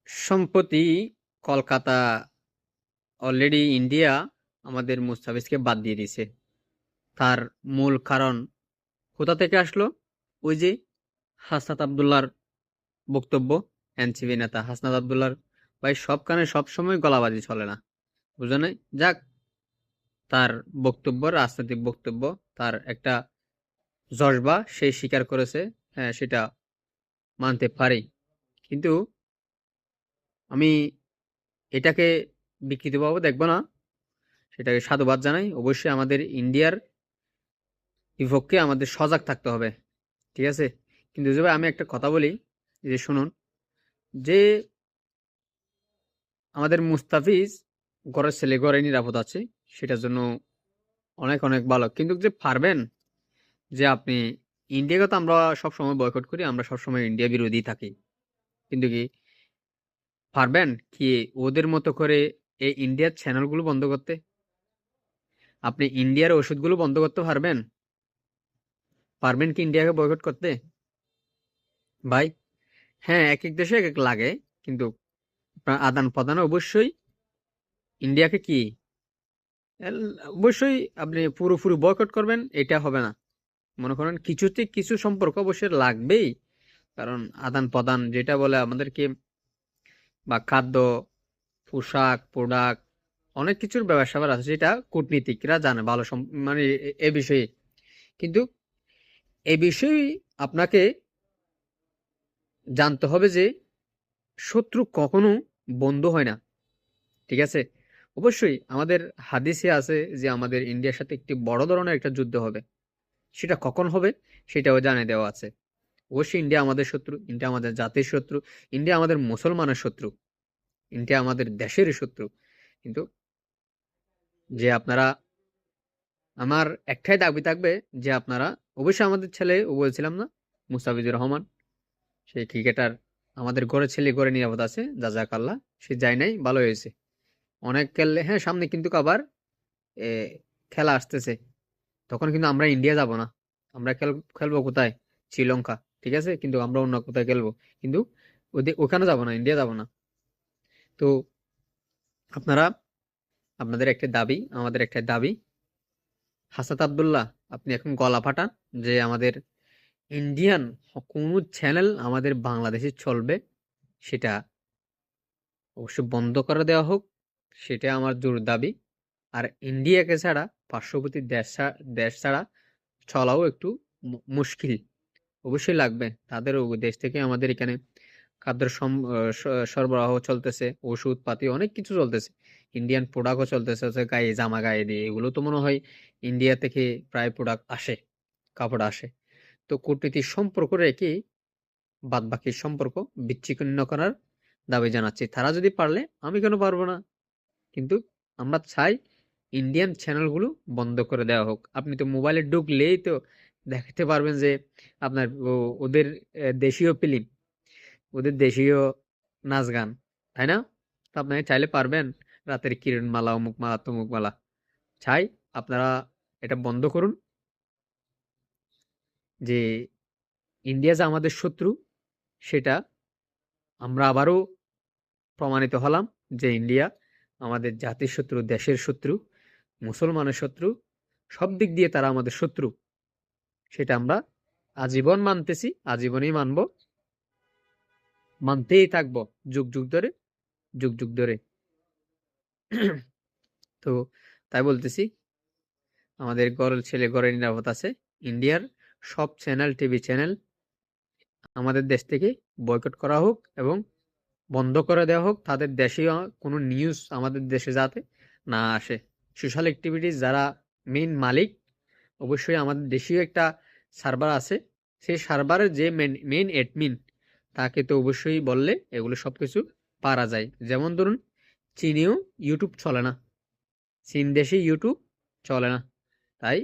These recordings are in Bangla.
সম্প্রতি কলকাতা অলরেডি ইন্ডিয়া আমাদের মুস্তাফিজকে বাদ দিয়ে দিয়েছে। তার মূল কারণ কোথা থেকে আসলো? ওই যে হাসনাত আবদুল্লাহর বক্তব্য। এনসিপি নেতা হাসনাত আবদুল্লাহর ভাই সব কানে সব সময় গলাবাজি চলে না, বুঝো নাই? যাক, তার বক্তব্য রাজনৈতিক বক্তব্য, তার একটা জজবা সে স্বীকার করেছে। হ্যাঁ, সেটা মানতে পারি, কিন্তু আমি এটাকে বিকৃতভাবে দেখবো না, সেটাকে সাধুবাদ জানাই। অবশ্যই আমাদের ইন্ডিয়ার বিপক্ষে আমাদের সজাগ থাকতে হবে, ঠিক আছে? কিন্তু যে ভাই, আমি একটা কথা বলি, যে শুনুন, যে আমাদের মুস্তাফিজ ঘরের ছেলে ঘরে নিরাপদ আছে, সেটার জন্য অনেক অনেক ভালো, কিন্তু যে পারবেন যে আপনি ইন্ডিয়াকে তো আমরা সবসময় বয়কট করি, আমরা সবসময় ইন্ডিয়া বিরোধী থাকি, কিন্তু কি পারবেন কি ওদের মতো করে এই ইন্ডিয়ার চ্যানেলগুলো বন্ধ করতে? আপনি ইন্ডিয়ার ওষুধগুলো বন্ধ করতে পারবেন? পারবেন কি ইন্ডিয়াকে বয়কট করতে ভাই? হ্যাঁ, এক এক দেশে এক এক লাগে, কিন্তু আপনার আদান প্রদানে অবশ্যই ইন্ডিয়াকে কি অবশ্যই আপনি পুরোপুরি বয়কট করবেন এটা হবে না। মনে করেন কিছুতে কিছু সম্পর্ক অবশ্যই লাগবেই, কারণ আদান প্রদান যেটা বলে আমাদেরকে, বা খাদ্য, পোশাক, প্রোডাক্ট, অনেক কিছুর ব্যবসা আছে, যেটা কূটনীতিকরা জানে ভালো মানে এ বিষয়ে। কিন্তু এই বিষয়ে আপনাকে জানতে হবে যে শত্রু কখনো বন্ধু হয় না, ঠিক আছে? অবশ্যই আমাদের হাদিসে আছে যে আমাদের ইন্ডিয়ার সাথে একটি বড় ধরনের একটা যুদ্ধ হবে। সেটা কখন হবে সেটাও জানিয়ে দেওয়া আছে। অবশ্যই ইন্ডিয়া আমাদের শত্রু, ইন্ডিয়া আমাদের জাতির শত্রু, ইন্ডিয়া আমাদের মুসলমানের শত্রু, ইন্ডিয়া আমাদের দেশের শত্রু। কিন্তু যে আপনারা, আমার একটাই দাবি থাকবে যে আপনারা অবশ্যই আমাদের ছেলে, ও বলছিলাম না, মুস্তাফিজুর রহমান, সেই ক্রিকেটার, আমাদের ঘরে ছেলে ঘরে নিরাপদ আছে, জাজাকাল্লাহ। সে যায় নাই, ভালো হয়েছে। অনেক খেললে, হ্যাঁ, সামনে কিন্তু আবার এ, খেলা আসতেছে, তখন কিন্তু আমরা ইন্ডিয়া যাব না। আমরা খেলবো কোথায়? শ্রীলঙ্কা, ঠিক আছে? কিন্তু আমরা অন্য কোথায় খেলবো, কিন্তু ওখানে যাব না, ইন্ডিয়া যাব না। তো আপনারা, আপনাদের একটা দাবি, আমাদের একটা দাবি, হাসাত আবদুল্লাহ, আপনি এখন গলা ফাটান যে আমাদের ইন্ডিয়ান কোন চ্যানেল আমাদের বাংলাদেশে চলবে সেটা অবশ্যই বন্ধ করে দেওয়া হোক, সেটা আমার জোর দাবি। আর ইন্ডিয়াকে ছাড়া পার্শ্ববর্তী দেশ ছাড়া চলাও একটু মুশকিল। অবশ্যই লাগবে তাদের, দেশ থেকে আমাদের এখানে খাদ্য সরবরাহ চলতেছে, ওষুধ পাতি অনেক কিছু চলতেছে, ইন্ডিয়ান প্রোডাক্টও চলতেছে, গায়ে জামা গায়ে দিয়ে, এগুলো তো মনে হয় ইন্ডিয়া থেকে প্রায় প্রোডাক্ট আসে, কাপড় আসে। তো কূটনীতির সম্পর্ক রেখে বাদ বাকি সম্পর্ক বিচ্ছিন্ন করার দাবি জানাচ্ছি। তারা যদি পারলে, আমি কেন পারবো না? কিন্তু আমরা চাই ইন্ডিয়ান চ্যানেলগুলো বন্ধ করে দেওয়া হোক। আপনি তো মোবাইলে ঢুকলেই তো দেখতে পারবেন যে আপনার ওদের দেশীয় ফিল্ম, ওদের দেশীয় নাচ গান, তাই না? তো আপনারা চাইলে পারবেন, রাতের কিরণমালা, অমুক মালা, তমুক মালা। চাই আপনারা এটা বন্ধ করুন, যে ইন্ডিয়া যে আমাদের শত্রু সেটা আমরা আবারও প্রমাণিত হলাম, যে ইন্ডিয়া আমাদের জাতির শত্রু, দেশের শত্রু, মুসলমানের শত্রু, সব দিক দিয়ে তারা আমাদের শত্রু। সেটা আমরা আজীবন মানতেছি, আজীবনই মানব, মানতেই থাকবো, যুগ যুগ ধরে, যুগ যুগ ধরে। তো তাই বলতেছি, আমাদের ঘরের ছেলে ঘরে নিরাপদ আছে। ইন্ডিয়ার সব চ্যানেল, টিভি চ্যানেল আমাদের দেশ থেকে বয়কট করা হোক এবং বন্ধ করে দেওয়া হোক। তাদের দেশীয় কোনো নিউজ আমাদের দেশে যাতে না আসে। সোশ্যাল অ্যাক্টিভিটিস যারা মেইন মালিক, অবশ্যই আমাদের দেশীয় একটা সার্ভার আছে, সেই সার্ভারের যে মেইন অ্যাডমিন, তাকে তো অবশ্যই বললে এগুলো সবকিছু পারা যায়। যেমন ধরুন, চীনেও ইউটিউব চলে না, চীন দেশে ইউটিউব চলে না, তাই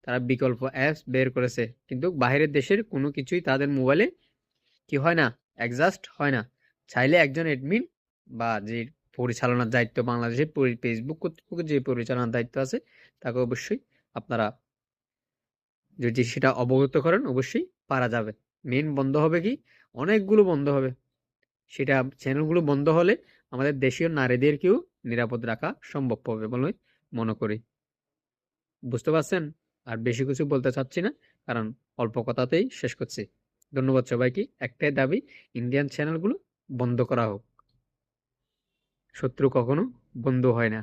তারা বিকল্প অ্যাপস বের করেছে, কিন্তু বাইরের দেশের কোনো কিছুই তাদের মোবাইলে কি হয় না, অ্যাডজাস্ট হয় না। চাইলে একজন অ্যাডমিন বা যে পরিচালনার দায়িত্ব, বাংলাদেশের ফেসবুক কর্তৃপক্ষের যে পরিচালনার দায়িত্ব আছে, তাকে অবশ্যই আপনারা যদি সেটা অবগত করেন, অবশ্যই পারা যাবে। মেইন বন্ধ হবে কি, অনেকগুলো বন্ধ হবে, সেটা চ্যানেলগুলো বন্ধ হলে আমাদের দেশীয় নারীদেরকেও নিরাপদ রাখা সম্ভব হবে বলে মনে করি। বুঝতে পারছেন? আর বেশি কিছু বলতে চাচ্ছি না, কারণ অল্প কথাতেই শেষ করছি। ধন্যবাদ সবাইকে। একটাই দাবি, ইন্ডিয়ান চ্যানেলগুলো বন্ধ করা হোক। শত্রু কখনো বন্ধু হয় না।